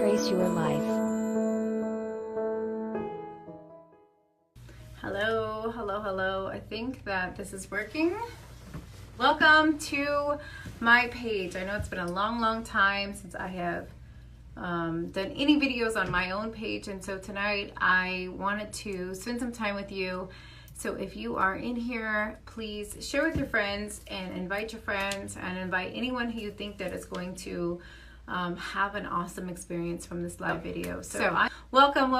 Trace your life. Hello, hello, hello. I think that this is working. Welcome to my page. I know it's been a long time since I have done any videos on my own page, and so tonight I wanted to spend some time with you. So if you are in here, please share with your friends and invite your friends and invite anyone who you think that is going to have an awesome experience from this live video. So welcome.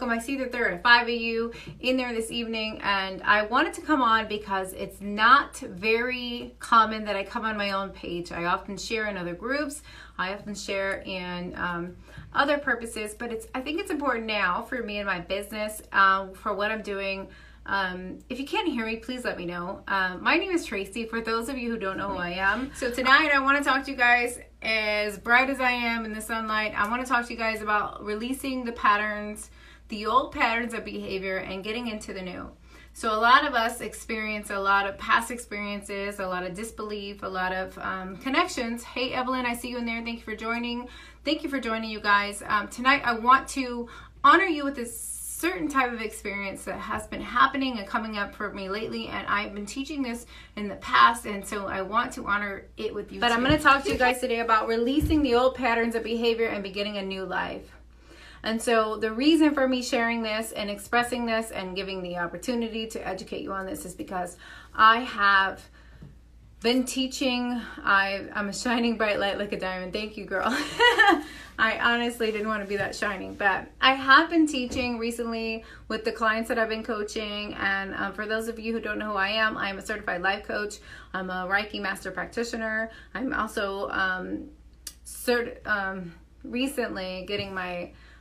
I see that there are 5 of you in there this evening, and I wanted to come on because it's not very common that I come on my own page. I often share in other groups. I often share in other purposes, but I think it's important now for me and my business, for what I'm doing. If you can't hear me, please let me know. My name is Tracy, for those of you who don't know who I am. So tonight I want to talk to you guys, as bright as I am in the sunlight, I want to talk to you guys about releasing the patterns, the old patterns of behavior, and getting into the new. So a lot of us experience a lot of past experiences, a lot of disbelief, a lot of connections. Hey Evelyn, I see you in there. Thank you for joining. Thank you for joining, you guys. Tonight I want to honor you with this certain type of experience that has been happening and coming up for me lately, and I've been teaching this in the past, and so I want to honor it with you. But I'm going to talk to you guys today about releasing the old patterns of behavior and beginning a new life. And so the reason for me sharing this and expressing this and giving the opportunity to educate you on this is because I have been teaching. I'm a shining bright light like a diamond. Thank you, girl. I honestly didn't want to be that shining, but I have been teaching recently with the clients that I've been coaching. And for those of you who don't know who I am a certified life coach. I'm a Reiki master practitioner. I'm also recently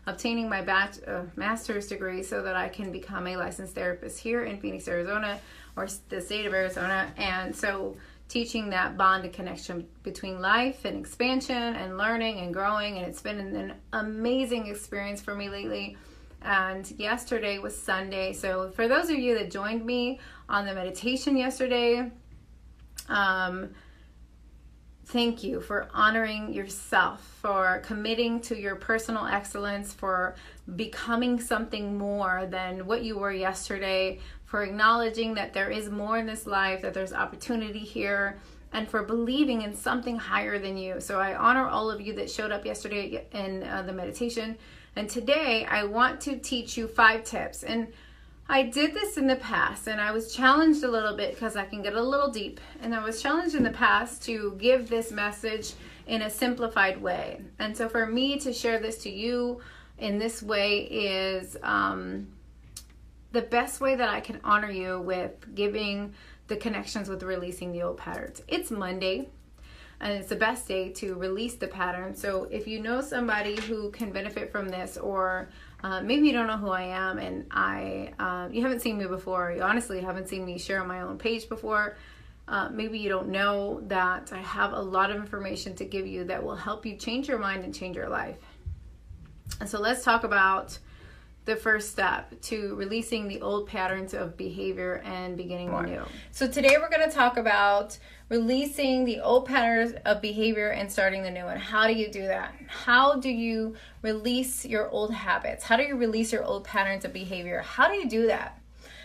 obtaining my master's degree so that I can become a licensed therapist here in Phoenix, Arizona, or the state of Arizona. And so teaching that bond and connection between life and expansion and learning and growing, and it's been an amazing experience for me lately. And yesterday was Sunday, so for those of you that joined me on the meditation yesterday, thank you for honoring yourself, for committing to your personal excellence, for becoming something more than what you were yesterday, for acknowledging that there is more in this life, that there's opportunity here, and for believing in something higher than you. So I honor all of you that showed up yesterday in the meditation. And today I want to teach you 5 tips. And I did this in the past, and I was challenged a little bit because I can get a little deep. And I was challenged in the past to give this message in a simplified way. And so for me to share this to you in this way is the best way that I can honor you with giving the connections with releasing the old patterns. It's Monday, and it's the best day to release the pattern. So if you know somebody who can benefit from this, or maybe you don't know who I am, and you haven't seen me before, you honestly haven't seen me share on my own page before, maybe you don't know that I have a lot of information to give you that will help you change your mind and change your life. And so let's talk about the first step to releasing the old patterns of behavior and beginning the new. So today we're going to talk about releasing the old patterns of behavior and starting the new. And how do you do that? How do you release your old habits? How do you release your old patterns of behavior? How do you do that?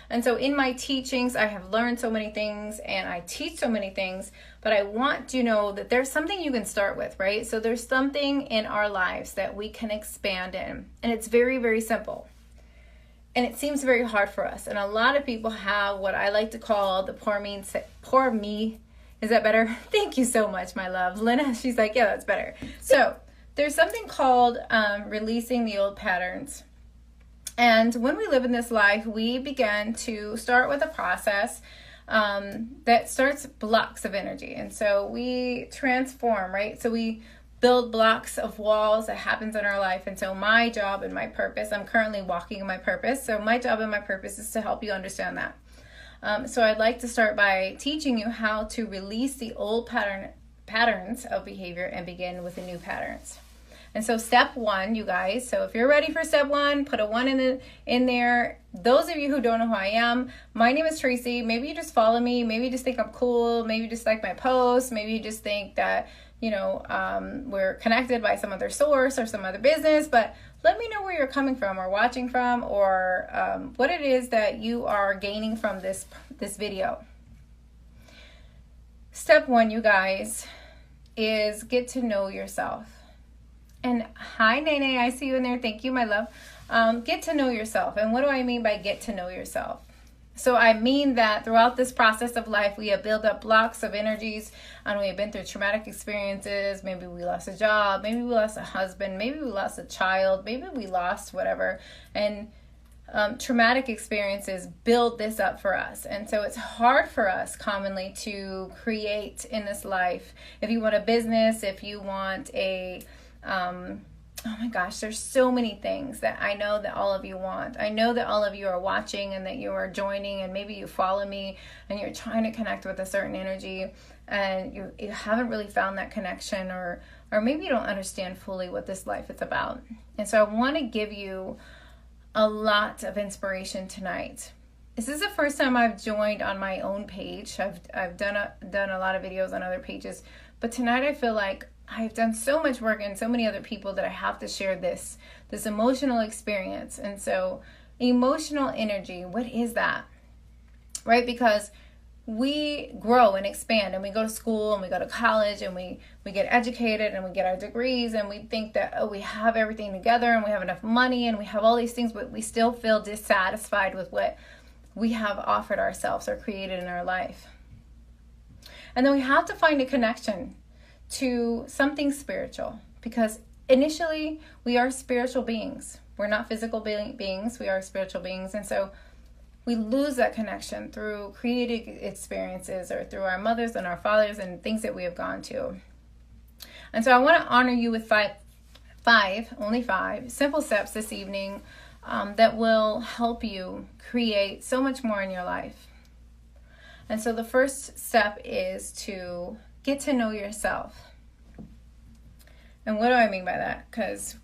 And so in my teachings, I have learned so many things and I teach so many things, but I want to know that there's something you can start with, right? So there's something in our lives that we can expand in, and it's very, very simple. And it seems very hard for us. And a lot of people have what I like to call the poor me. Is that better? Thank you so much, my love. Lena, she's like, yeah, that's better. So there's something called releasing the old patterns. And when we live in this life, we begin to start with a process that starts blocks of energy. And so we transform, right? So we build blocks of walls that happens in our life. And so my job and my purpose, I'm currently walking in my purpose. So my job and my purpose is to help you understand that. So I'd like to start by teaching you how to release the old patterns of behavior and begin with the new patterns. And so step one, you guys, so if you're ready for step one, put a 1 in there. Those of you who don't know who I am, my name is Tracy. Maybe you just follow me. Maybe you just think I'm cool. Maybe you just like my posts. Maybe you just think that, we're connected by some other source or some other business. But let me know where you're coming from or watching from, or what it is that you are gaining from this video. Step one, you guys, is get to know yourself. And hi, Nene, I see you in there. Thank you, my love. Get to know yourself. And what do I mean by get to know yourself? So I mean that throughout this process of life, we have built up blocks of energies, and we have been through traumatic experiences. Maybe we lost a job. Maybe we lost a husband. Maybe we lost a child. Maybe we lost whatever. And traumatic experiences build this up for us. And so it's hard for us commonly to create in this life. If you want a business, if you want a oh my gosh, there's so many things that I know that all of you want. I know that all of you are watching and that you are joining, and maybe you follow me and you're trying to connect with a certain energy and you haven't really found that connection, or maybe you don't understand fully what this life is about. And so I want to give you a lot of inspiration tonight. This is the first time I've joined on my own page. I've done a lot of videos on other pages, but tonight I feel like I've done so much work and so many other people that I have to share this emotional experience. And so emotional energy, what is that? Right? Because we grow and expand, and we go to school and we go to college and we get educated and we get our degrees, and we think that, we have everything together and we have enough money and we have all these things, but we still feel dissatisfied with what we have offered ourselves or created in our life. And then we have to find a connection to something spiritual, because initially we are spiritual beings. We're not physical beings, we are spiritual beings. And so we lose that connection through creative experiences or through our mothers and our fathers and things that we have gone to. And so I want to honor you with only five simple steps this evening that will help you create so much more in your life. And so the first step is to get to know yourself. And what do I mean by that? Because,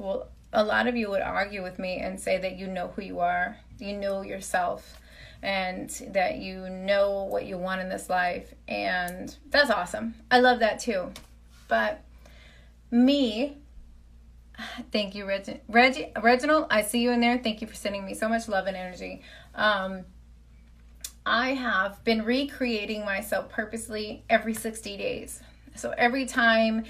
a lot of you would argue with me and say that you know who you are, you know yourself, and that you know what you want in this life. And that's awesome. I love that too. But me, thank you, Reginald. I see you in there. Thank you for sending me so much love and energy. I have been recreating myself purposely every 60 days. So every time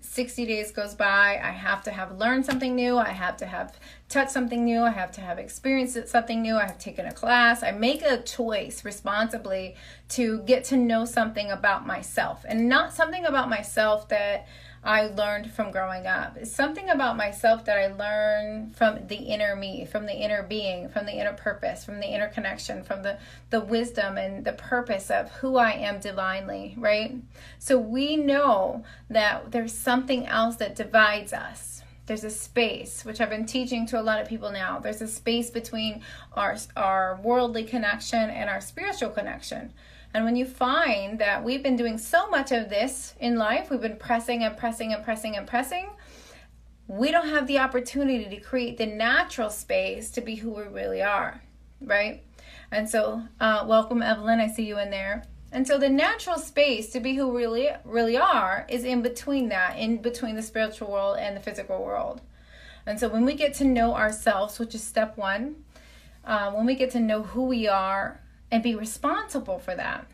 60 days goes by, I have to have learned something new. I have to have touched something new. I have to have experienced something new. I have taken a class. I make a choice responsibly to get to know something about myself, and not something about myself that I learned from growing up. It's something about myself that I learned from the inner me, from the inner being, from the inner purpose, from the inner connection, from the wisdom and the purpose of who I am divinely, right? So we know that there's something else that divides us. There's a space, which I've been teaching to a lot of people now. There's a space between our worldly connection and our spiritual connection. And when you find that we've been doing so much of this in life, we've been pressing and pressing and pressing and pressing, we don't have the opportunity to create the natural space to be who we really are, right? And so, welcome, Evelyn. I see you in there. And so the natural space to be who we really are is in between that, in between the spiritual world and the physical world. And so when we get to know ourselves, which is step one, when we get to know who we are and be responsible for that.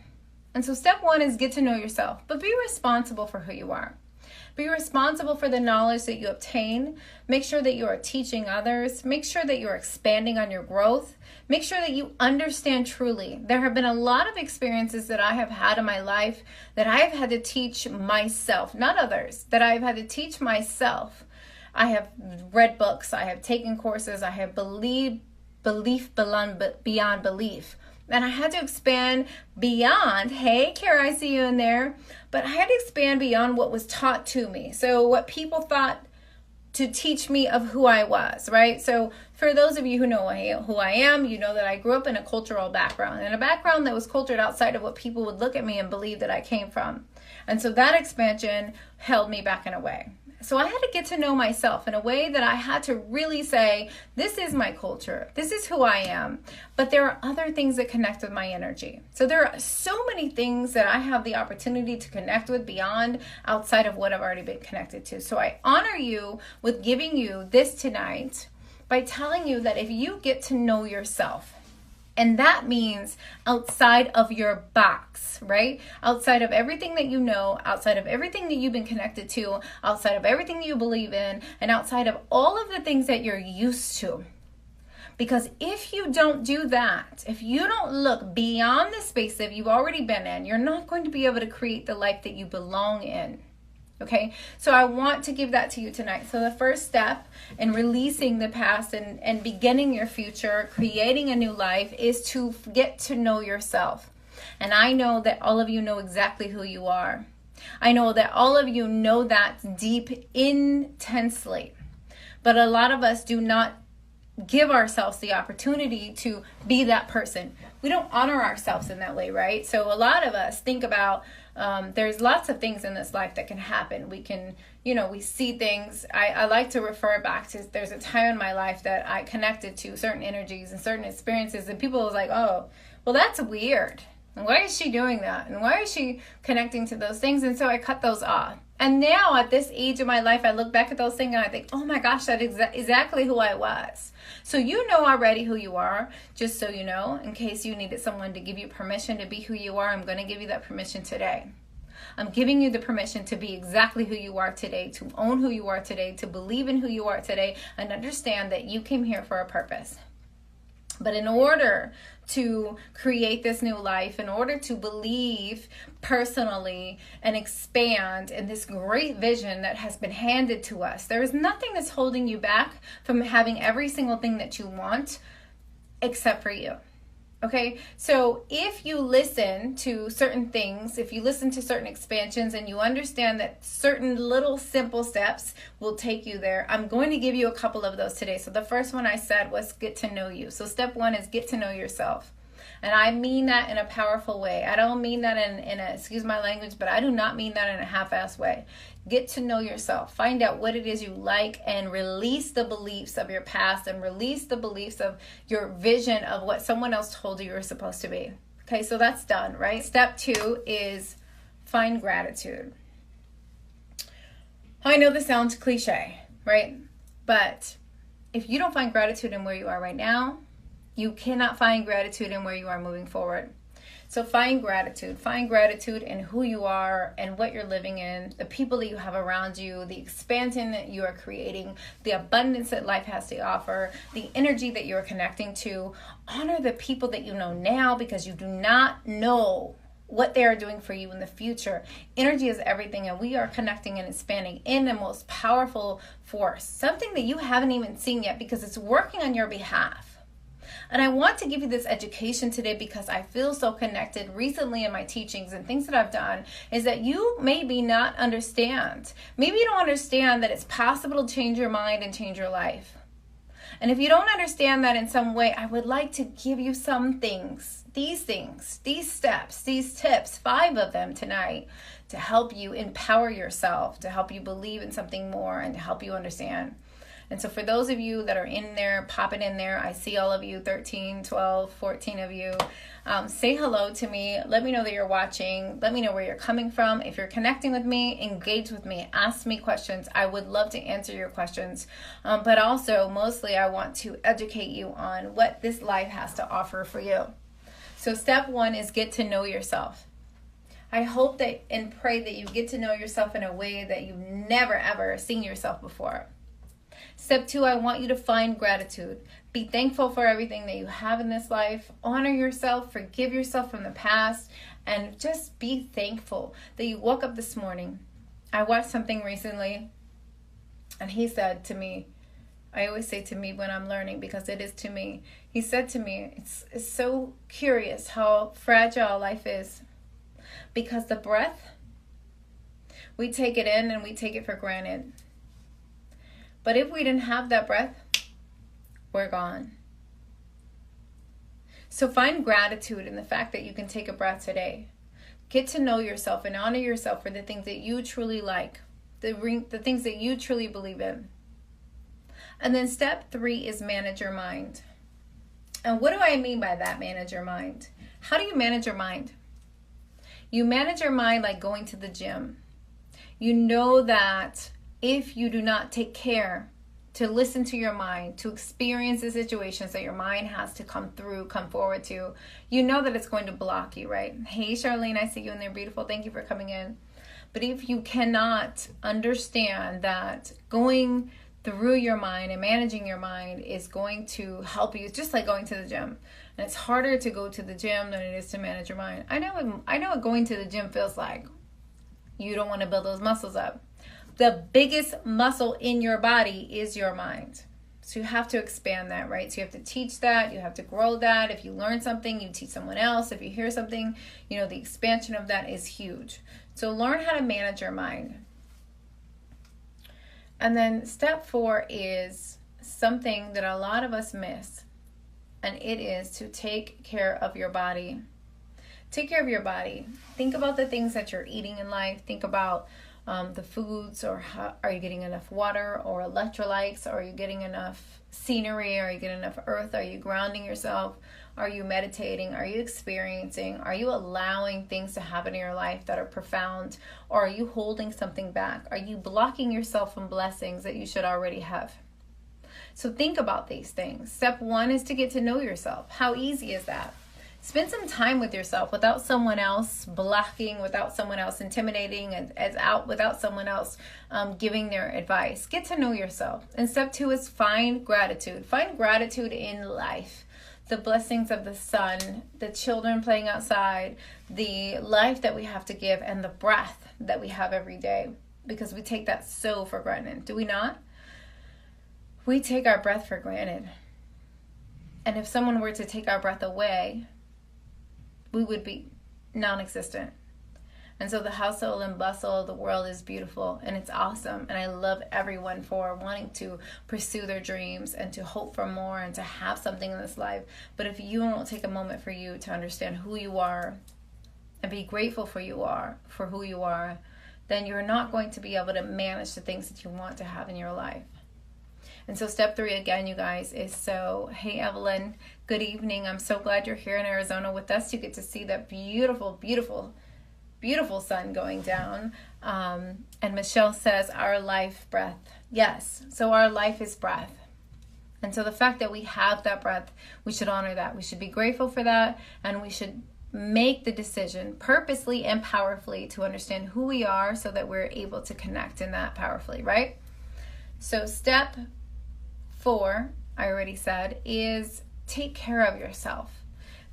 And so step one is get to know yourself, but be responsible for who you are. Be responsible for the knowledge that you obtain. Make sure that you are teaching others. Make sure that you're expanding on your growth. Make sure that you understand truly. There have been a lot of experiences that I have had in my life that I have had to teach myself, not others, that I've had to teach myself. I have read books. I have taken courses. I have belief beyond belief. And I had to expand beyond, hey, Kara, I see you in there. But I had to expand beyond what was taught to me. So what people thought to teach me of who I was, right? So for those of you who know who I am, you know that I grew up in a cultural background, and a background that was cultured outside of what people would look at me and believe that I came from. And so that expansion held me back in a way. So I had to get to know myself in a way that I had to really say, this is my culture. This is who I am. But there are other things that connect with my energy. So there are so many things that I have the opportunity to connect with beyond, outside of what I've already been connected to. So I honor you with giving you this tonight by telling you that if you get to know yourself, and that means outside of your box, right? Outside of everything that you know, outside of everything that you've been connected to, outside of everything you believe in, and outside of all of the things that you're used to. Because if you don't do that, if you don't look beyond the space that you've already been in, you're not going to be able to create the life that you belong in. Okay, so I want to give that to you tonight. So the first step in releasing the past and beginning your future, creating a new life, is to get to know yourself. And I know that all of you know exactly who you are. I know that all of you know that deep, intensely. But a lot of us do not give ourselves the opportunity to be that person. We don't honor ourselves in that way, right? So a lot of us think about there's lots of things in this life that can happen. We can, we see things. I like to refer back to, there's a time in my life that I connected to certain energies and certain experiences, and people was like, oh, well, that's weird. And why is she doing that? And why is she connecting to those things? And so I cut those off. And now at this age of my life, I look back at those things and I think, oh my gosh, that is exactly who I was. So you know already who you are, just so you know, in case you needed someone to give you permission to be who you are, I'm going to give you that permission today. I'm giving you the permission to be exactly who you are today, to own who you are today, to believe in who you are today, and understand that you came here for a purpose. But in order to create this new life, in order to believe personally and expand in this great vision that has been handed to us, there is nothing that's holding you back from having every single thing that you want except for you. Okay, so if you listen to certain things, if you listen to certain expansions and you understand that certain little simple steps will take you there, I'm going to give you a couple of those today. So the first one I said was get to know you. So step one is get to know yourself. And I mean that in a powerful way. I don't mean that in a, excuse my language, but I do not mean that in a half-ass way. Get to know yourself. Find out what it is you like and release the beliefs of your past and release the beliefs of your vision of what someone else told you were supposed to be. Okay, so that's done, right? Step two is find gratitude. I know this sounds cliche, right? But if you don't find gratitude in where you are right now, you cannot find gratitude in where you are moving forward. So find gratitude. Find gratitude in who you are and what you're living in, the people that you have around you, the expansion that you are creating, the abundance that life has to offer, the energy that you're connecting to. Honor the people that you know now, because you do not know what they are doing for you in the future. Energy is everything, and we are connecting and expanding in the most powerful force, something that you haven't even seen yet because it's working on your behalf. And I want to give you this education today because I feel so connected recently in my teachings and things that I've done, is that you maybe not understand. Maybe you don't understand that it's possible to change your mind and change your life. And if you don't understand that in some way, I would like to give you some things, these steps, these tips, 5 of them tonight, to help you empower yourself, to help you believe in something more, and to help you understand. And so for those of you that are in there, pop it in there. I see all of you, 13, 12, 14 of you. Say hello to me. Let me know that you're watching. Let me know where you're coming from. If you're connecting with me, engage with me. Ask me questions. I would love to answer your questions. But also, mostly, I want to educate you on what this life has to offer for you. So step 1 is get to know yourself. I hope that and pray that you get to know yourself in a way that you've never, ever seen yourself before. Step 2, I want you to find gratitude. Be thankful for everything that you have in this life. Honor yourself, forgive yourself from the past, and just be thankful that you woke up this morning. I watched something recently, and he said to me, I always say to me when I'm learning, because it is to me. He said to me, it's so curious how fragile life is, because the breath, we take it in and we take it for granted. But if we didn't have that breath, we're gone. So find gratitude in the fact that you can take a breath today. Get to know yourself and honor yourself for the things that you truly like, the things that you truly believe in. And then step 3 is manage your mind. And what do I mean by that, manage your mind? How do you manage your mind? You manage your mind like going to the gym. You know that if you do not take care to listen to your mind, to experience the situations that your mind has to come forward to, you know that it's going to block you, right? Hey, Charlene, I see you in there. Beautiful. Thank you for coming in. But if you cannot understand that going through your mind and managing your mind is going to help you, it's just like going to the gym. And it's harder to go to the gym than it is to manage your mind. I know what going to the gym feels like. You don't want to build those muscles up. The biggest muscle in your body is your mind. So you have to expand that, right? So you have to teach that. You have to grow that. If you learn something, you teach someone else. If you hear something, the expansion of that is huge. So learn how to manage your mind. And then step 4 is something that a lot of us miss. And it is to take care of your body. Take care of your body. Think about the things that you're eating in life. Think about the foods, or are you getting enough water or electrolytes? Are you getting enough scenery? Are you getting enough earth? Are you grounding yourself? Are you meditating? Are you experiencing? Are you allowing things to happen in your life that are profound? Or are you holding something back? Are you blocking yourself from blessings that you should already have? So think about these things. Step 1 is to get to know yourself. How easy is that? Spend some time with yourself without someone else blocking, without someone else intimidating, without someone else giving their advice. Get to know yourself. And step 2 is find gratitude. Find gratitude in life. The blessings of the sun, the children playing outside, the life that we have to give, and the breath that we have every day. Because we take that so for granted. Do we not? We take our breath for granted. And if someone were to take our breath away, we would be non-existent. And so the hustle and bustle of the world is beautiful and it's awesome. And I love everyone for wanting to pursue their dreams and to hope for more and to have something in this life. But if you don't take a moment for you to understand who you are and be grateful for who you are, then you're not going to be able to manage the things that you want to have in your life. And so step 3 again, you guys, is hey, Evelyn, good evening. I'm so glad you're here in Arizona with us. You get to see that beautiful, beautiful, beautiful sun going down. And Michelle says, our life breath. Yes, so our life is breath. And so the fact that we have that breath, we should honor that. We should be grateful for that. And we should make the decision purposely and powerfully to understand who we are so that we're able to connect in that powerfully, right? So step 4, I already said, is take care of yourself.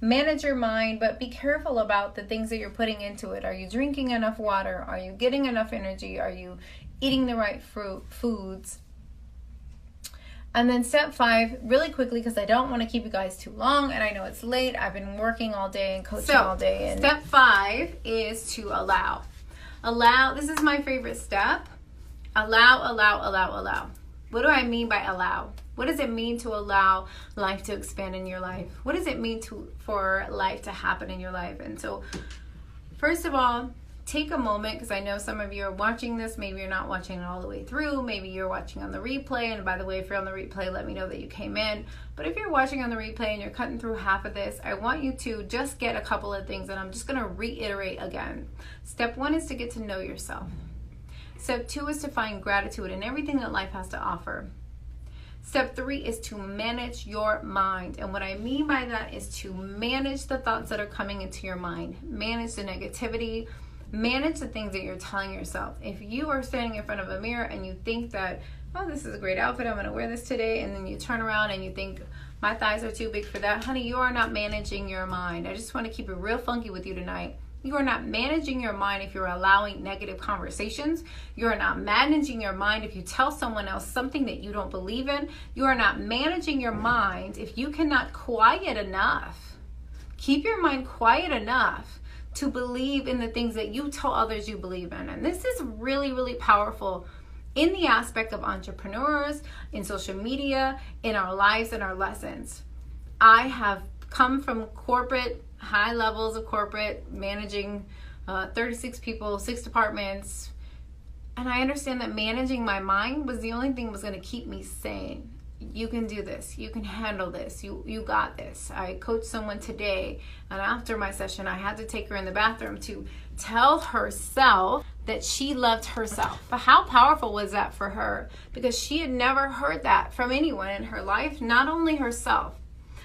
Manage your mind, but be careful about the things that you're putting into it. Are you drinking enough water? Are you getting enough energy? Are you eating the right foods? And then step 5, really quickly, because I don't want to keep you guys too long, and I know it's late. I've been working all day and coaching all day. And step 5 is to allow. Allow, this is my favorite step. Allow, allow, allow, allow. What do I mean by allow? What does it mean to allow life to expand in your life? What does it mean for life to happen in your life? And so, first of all, take a moment, because I know some of you are watching this. Maybe you're not watching it all the way through. Maybe you're watching on the replay. And by the way, if you're on the replay, let me know that you came in. But if you're watching on the replay and you're cutting through half of this, I want you to just get a couple of things. And I'm just going to reiterate again. Step 1 is to get to know yourself. Step 2 is to find gratitude in everything that life has to offer. Step 3 is to manage your mind. And what I mean by that is to manage the thoughts that are coming into your mind. Manage the negativity. Manage the things that you're telling yourself. If you are standing in front of a mirror and you think that, oh, this is a great outfit, I'm going to wear this today, and then you turn around and you think, my thighs are too big for that, honey, you are not managing your mind. I just want to keep it real funky with you tonight. You are not managing your mind if you're allowing negative conversations. You are not managing your mind if you tell someone else something that you don't believe in. You are not managing your mind if you cannot quiet enough. Keep your mind quiet enough to believe in the things that you tell others you believe in. And this is really, really powerful in the aspect of entrepreneurs, in social media, in our lives and our lessons. I have come from corporate, high levels of corporate, managing 36 people, 6 departments, And I understand that managing my mind was the only thing that was going to keep me sane. You can do this. You can handle this. You got this. I coached someone today, and after my session, I had to take her in the bathroom to tell herself that she loved herself. But how powerful was that for her? Because she had never heard that from anyone in her life, not only herself.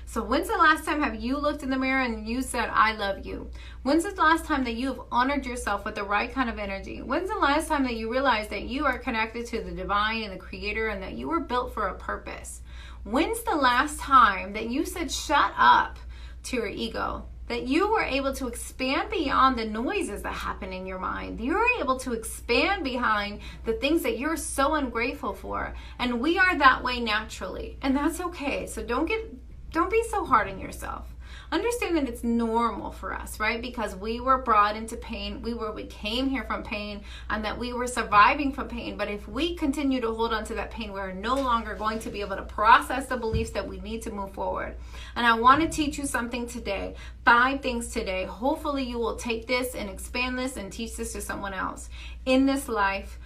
So when's the last time have you looked in the mirror and you said, I love you? When's the last time that you have honored yourself with the right kind of energy? When's the last time that you realized that you are connected to the divine and the creator and that you were built for a purpose? When's the last time that you said, shut up to your ego? That you were able to expand beyond the noises that happen in your mind. You were able to expand behind the things that you're so ungrateful for. And we are that way naturally. And that's okay. So don't be so hard on yourself. Understand that it's normal for us, right? Because we were brought into pain. We came here from pain, and that we were surviving from pain. But if we continue to hold on to that pain, we're no longer going to be able to process the beliefs that we need to move forward. And I want to teach you something today. 5 things today. Hopefully you will take this and expand this and teach this to someone else. In this life,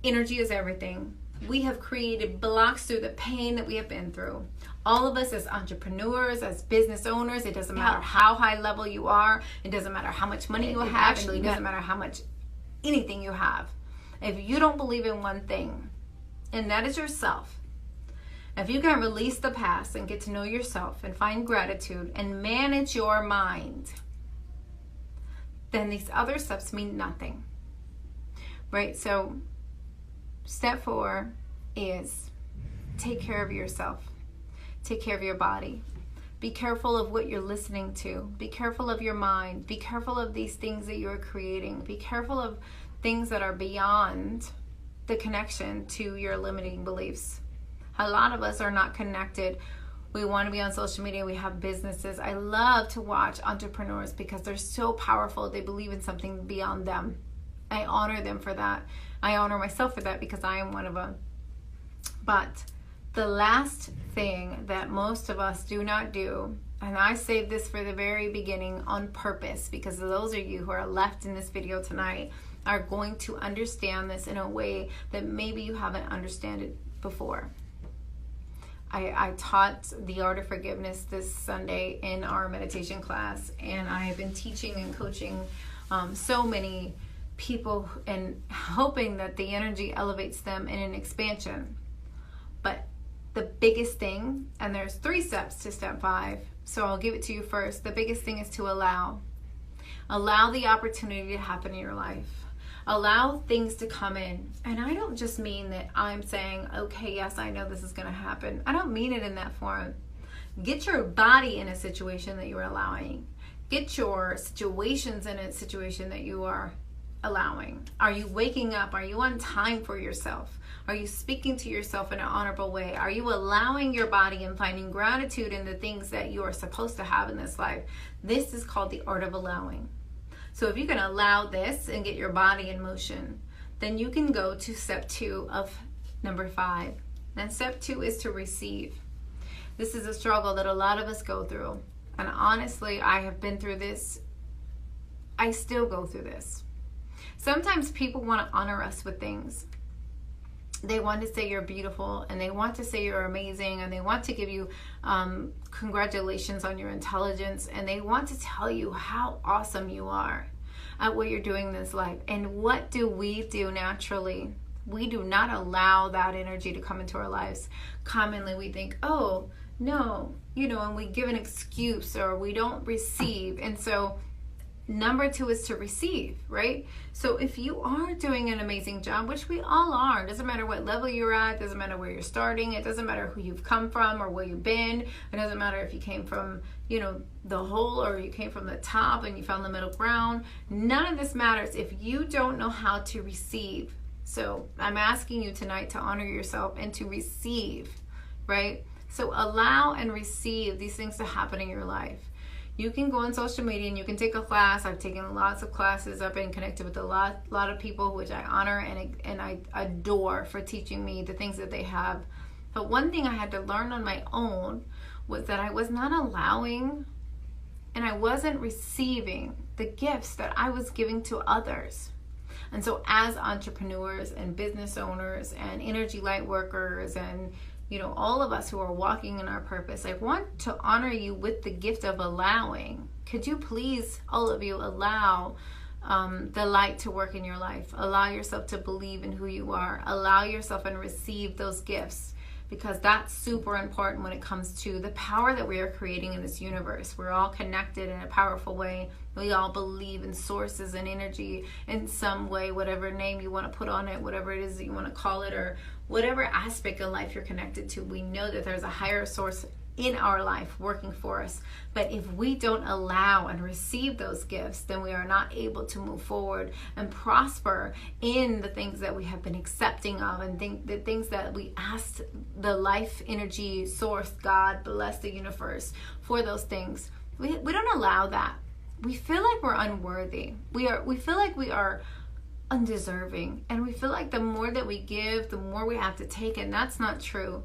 energy is everything. We have created blocks through the pain that we have been through. All of us as entrepreneurs, as business owners, it doesn't matter how high level you are. It doesn't matter how much money you have. It doesn't matter how much anything you have. If you don't believe in one thing, and that is yourself, if you can release the past and get to know yourself and find gratitude and manage your mind, then these other steps mean nothing. Right? So step 4 is take care of yourself. Take care of your body. Be careful of what you're listening to. Be careful of your mind. Be careful of these things that you're creating. Be careful of things that are beyond the connection to your limiting beliefs. A lot of us are not connected. We want to be on social media. We have businesses. I love to watch entrepreneurs because they're so powerful. They believe in something beyond them. I honor them for that. I honor myself for that because I am one of them. But the last thing that most of us do not do, and I saved this for the very beginning on purpose because those of you who are left in this video tonight are going to understand this in a way that maybe you haven't understood it before. I taught the art of forgiveness this Sunday in our meditation class, and I have been teaching and coaching so many people and hoping that the energy elevates them in an expansion. But the biggest thing, and there's 3 steps to step 5, so I'll give it to you first. The biggest thing is to allow. Allow the opportunity to happen in your life. Allow things to come in. And I don't just mean that I'm saying, okay, yes, I know this is going to happen. I don't mean it in that form. Get your body in a situation that you're allowing. Get your situations in a situation that you are allowing. Are you waking up? Are you on time for yourself? Are you speaking to yourself in an honorable way? Are you allowing your body and finding gratitude in the things that you are supposed to have in this life? This is called the art of allowing. So if you can allow this and get your body in motion, then you can go to step 2 of number 5. And step 2 is to receive. This is a struggle that a lot of us go through. And honestly, I have been through this. I still go through this. Sometimes people want to honor us with things. They want to say you're beautiful, and they want to say you're amazing, and they want to give you congratulations on your intelligence, and they want to tell you how awesome you are at what you're doing in this life. And what do we do naturally? We do not allow that energy to come into our lives. Commonly we think, oh, no, and we give an excuse, or we don't receive. And so number 2 is to receive, right? So if you are doing an amazing job, which we all are, it doesn't matter what level you're at, it doesn't matter where you're starting, it doesn't matter who you've come from or where you've been, it doesn't matter if you came from, the hole, or you came from the top and you found the middle ground. None of this matters if you don't know how to receive. So I'm asking you tonight to honor yourself and to receive, right? So allow and receive these things to happen in your life. You can go on social media and you can take a class. I've taken lots of classes. I've been connected with a lot of people, which I honor and I adore for teaching me the things that they have. But one thing I had to learn on my own was that I was not allowing and I wasn't receiving the gifts that I was giving to others. And so as entrepreneurs and business owners and energy light workers and all of us who are walking in our purpose, I want to honor you with the gift of allowing. Could you please, all of you, allow the light to work in your life? Allow yourself to believe in who you are. Allow yourself and receive those gifts, because that's super important when it comes to the power that we are creating in this universe. We're all connected in a powerful way. We all believe in sources and energy in some way, whatever name you want to put on it, whatever it is that you want to call it, or whatever aspect of life you're connected to. We know that there's a higher source in our life working for us. But if we don't allow and receive those gifts, then we are not able to move forward and prosper in the things that we have been accepting of, and the things that we asked the life energy source, God, bless the universe, for those things. We don't allow that. We feel like we're unworthy. We feel like we are undeserving, and we feel like the more that we give, the more we have to take, and that's not true.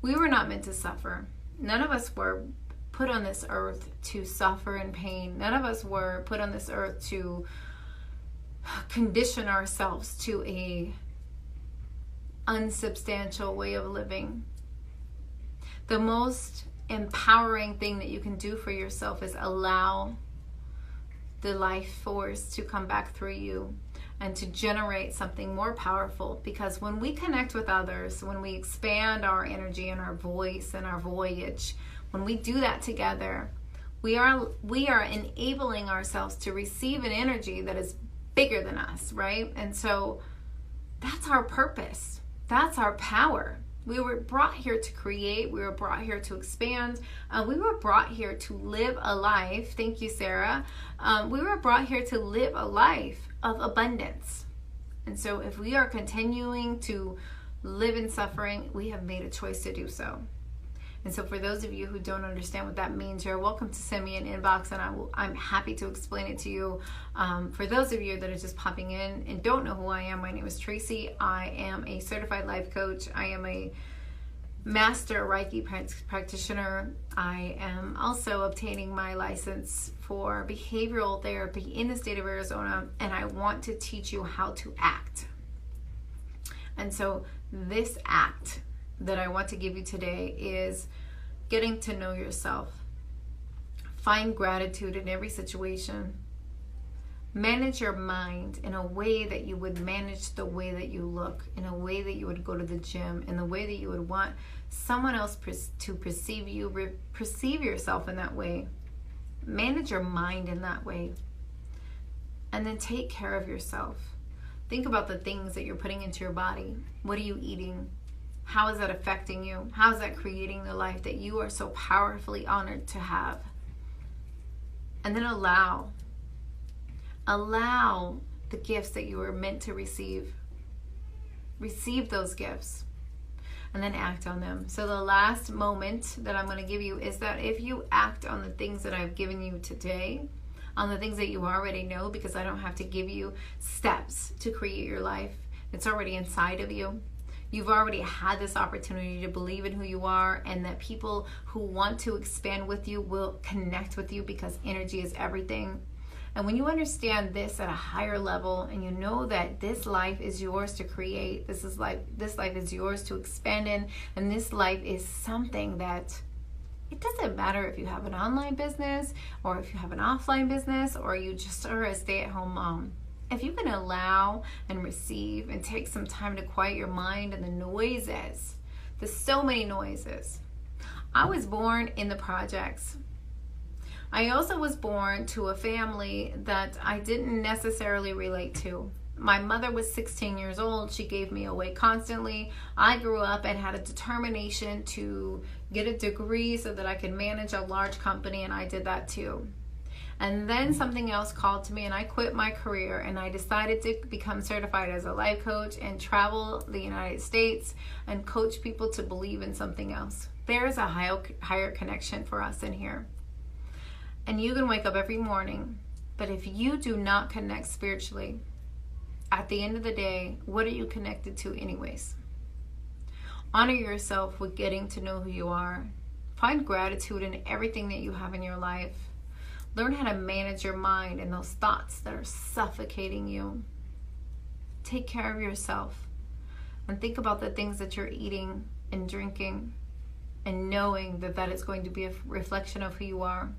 We were not meant to suffer. None of us were put on this earth to suffer in pain. None of us were put on this earth to condition ourselves to a unsubstantial way of living. The most empowering thing that you can do for yourself is allow the life force to come back through you and to generate something more powerful. Because when we connect with others, when we expand our energy and our voice and our voyage, when we do that together, we are enabling ourselves to receive an energy that is bigger than us, right? And so that's our purpose. That's our power. We were brought here to create. We were brought here to expand. We were brought here to live a life. Thank you, Sarah. We were brought here to live a life of abundance. And so if we are continuing to live in suffering, we have made a choice to do so. And so for those of you who don't understand what that means, you're welcome to send me an inbox, and I'm happy to explain it to you. For those of you that are just popping in and don't know who I am, my name is Tracy. I am a certified life coach. I am a master Reiki practitioner. I am also obtaining my license for behavioral therapy in the state of Arizona, and I want to teach you how to act. And so this act that I want to give you today is getting to know yourself. Find gratitude in every situation. Manage your mind in a way that you would manage the way that you look, in a way that you would go to the gym, in the way that you would want someone else to perceive you, perceive yourself in that way. Manage your mind in that way. And then take care of yourself. Think about the things that you're putting into your body. What are you eating? How is that affecting you? How is that creating the life that you are so powerfully honored to have? And then allow the gifts that you were meant to receive. Receive those gifts and then act on them. So the last moment that I'm going to give you is that if you act on the things that I've given you today, on the things that you already know, because I don't have to give you steps to create your life. It's already inside of you. You've already had this opportunity to believe in who you are, and that people who want to expand with you will connect with you, because energy is everything. And when you understand this at a higher level, and you know that this life is yours to create, this life is yours to expand in, and this life is something that, it doesn't matter if you have an online business or if you have an offline business or you just are a stay-at-home mom. If you can allow and receive and take some time to quiet your mind and the noises, there's so many noises. I was born in the projects. I also was born to a family that I didn't necessarily relate to. My mother was 16 years old. She gave me away constantly. I grew up and had a determination to get a degree so that I could manage a large company, and I did that too. And then something else called to me, and I quit my career, and I decided to become certified as a life coach and travel the United States and coach people to believe in something else. There's a higher connection for us in here. And you can wake up every morning, but if you do not connect spiritually, at the end of the day, what are you connected to anyways? Honor yourself with getting to know who you are. Find gratitude in everything that you have in your life. Learn how to manage your mind and those thoughts that are suffocating you. Take care of yourself. And think about the things that you're eating and drinking, and knowing that that is going to be a reflection of who you are.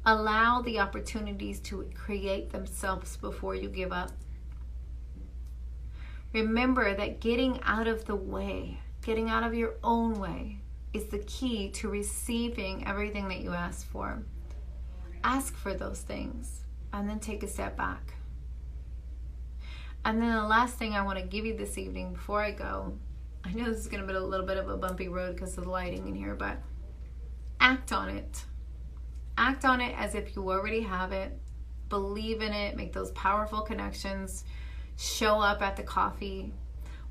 Allow the opportunities to create themselves before you give up. Remember that getting out of the way, getting out of your own way, is the key to receiving everything that you ask for. Ask for those things and then take a step back. And then the last thing I want to give you this evening before I go, I know this is going to be a little bit of a bumpy road because of the lighting in here, but act on it. Act on it as if you already have it. Believe in it. Make those powerful connections. Show up at the coffee.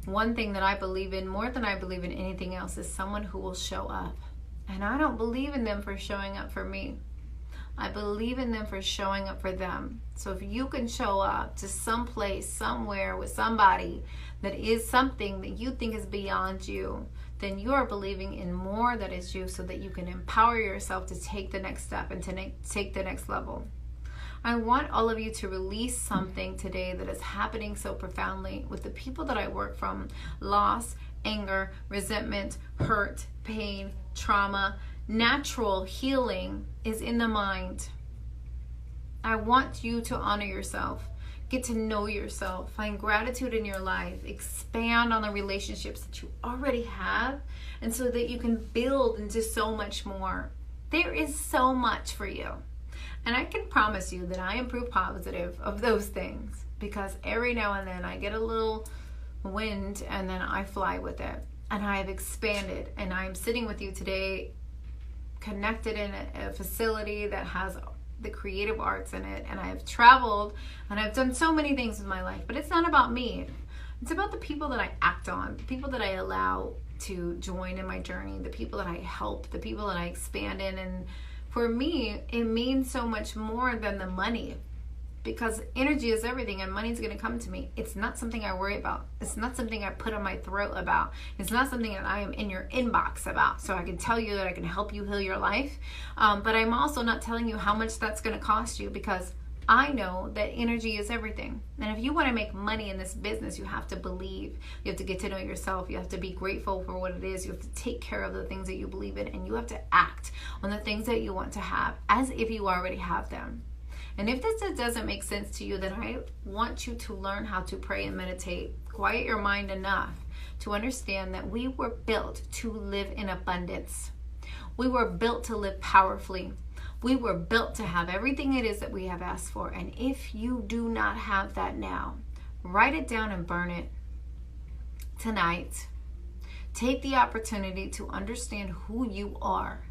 One thing that I believe in more than I believe in anything else is someone who will show up. And I don't believe in them for showing up for me. I believe in them for showing up for them. So if you can show up to some place, somewhere with somebody that is something that you think is beyond you, then you are believing in more that is you, so that you can empower yourself to take the next step and to take the next level. I want all of you to release something today that is happening so profoundly with the people that I work from. Loss, anger, resentment, hurt, pain, trauma. Natural healing is in the mind. I want you to honor yourself. Get to know yourself. Find gratitude in your life. Expand on the relationships that you already have, and so that you can build into so much more. There is so much for you. And I can promise you that I am proof positive of those things, because every now and then I get a little wind and then I fly with it. And I have expanded, and I am sitting with you today connected in a facility that has the creative arts in it, and I have traveled and I've done so many things in my life, but it's not about me. It's about the people that I act on, the people that I allow to join in my journey, the people that I help, the people that I expand in. And for me, it means so much more than the money, because energy is everything, and money is going to come to me. It's not something I worry about. It's not something I put on my throat about. It's not something that I am in your inbox about. So I can tell you that I can help you heal your life, but I'm also not telling you how much that's going to cost you, because I know that energy is everything. And if you want to make money in this business, you have to believe. You have to get to know yourself. You have to be grateful for what it is. You have to take care of the things that you believe in, and you have to act on the things that you want to have as if you already have them. And if this doesn't make sense to you, then I want you to learn how to pray and meditate. Quiet your mind enough to understand that we were built to live in abundance. We were built to live powerfully. We were built to have everything it is that we have asked for. And if you do not have that now, write it down and burn it tonight. Take the opportunity to understand who you are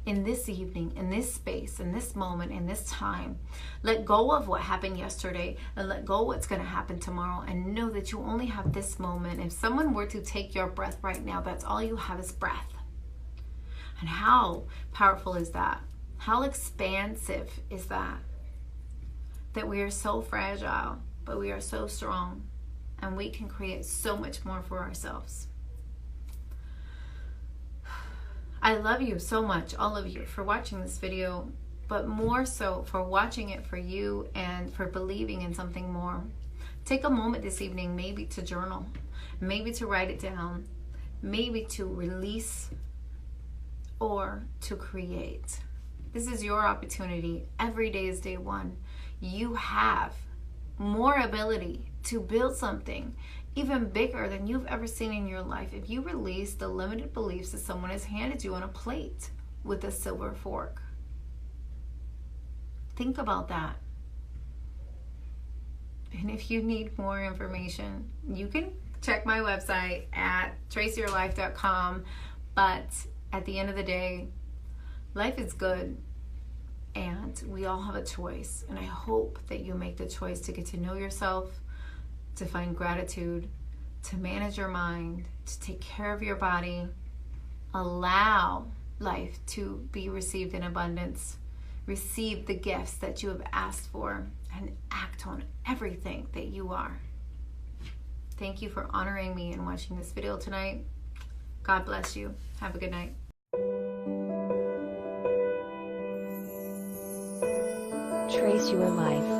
in this evening, in this space, in this moment, in this time. Let go of what happened yesterday and let go of what's going to happen tomorrow, and know that you only have this moment. If someone were to take your breath right now, that's all you have is breath. And how powerful is that? How expansive is that? That we are so fragile, but we are so strong, and we can create so much more for ourselves. I love you so much, all of you, for watching this video, but more so for watching it for you and for believing in something more. Take a moment this evening, maybe to journal, maybe to write it down, maybe to release, or to create. This is your opportunity. Every day is day one. You have more ability to build something even bigger than you've ever seen in your life if you release the limited beliefs that someone has handed you on a plate with a silver fork. Think about that. And if you need more information, you can check my website at traceyourlife.com. But at the end of the day, life is good, and we all have a choice. And I hope that you make the choice to get to know yourself, to find gratitude, to manage your mind, to take care of your body, allow life to be received in abundance, receive the gifts that you have asked for, and act on everything that you are. Thank you for honoring me and watching this video tonight. God bless you. Have a good night. Trace Your Life.